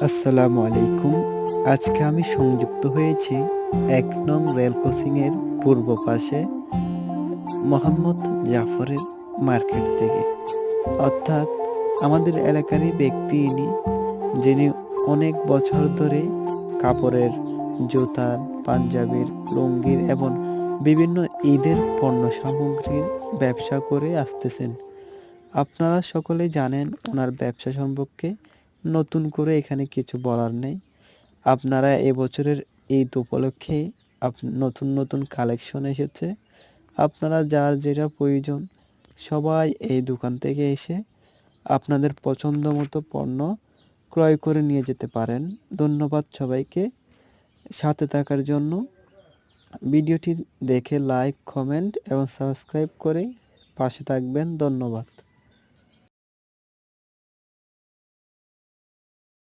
আসসালামু আলাইকুম। আজকে আমি সংযুক্ত হয়েছি ১ নং রেল ক্রসিংয়ের পূর্ব পাশে মোহাম্মদ জাফরের মার্কেট থেকে। অর্থাৎ আমাদের এলাকারই ব্যক্তি ইনি, যিনি অনেক বছর ধরে কাপড়ের, জুতার, পাঞ্জাবির, লুঙ্গির এবং বিভিন্ন ঈদের পণ্য সামগ্রীর ব্যবসা করে আসতেছেন। আপনারা সকলেই জানেন ওনার ব্যবসা সম্পর্কে, নতুন করে এখানে কিছু বলার নেই। আপনারা এবছরের ঈদ উপলক্ষে নতুন কালেকশন এসেছে। আপনারা যার যেটা প্রয়োজন সবাই এই দোকান থেকে এসে আপনাদের পছন্দ মতো পণ্য ক্রয় করে নিয়ে যেতে পারেন। ধন্যবাদ সবাইকে সাথে থাকার জন্য। ভিডিওটি দেখে লাইক, কমেন্ট এবং সাবস্ক্রাইব করে পাশে থাকবেন। ধন্যবাদ।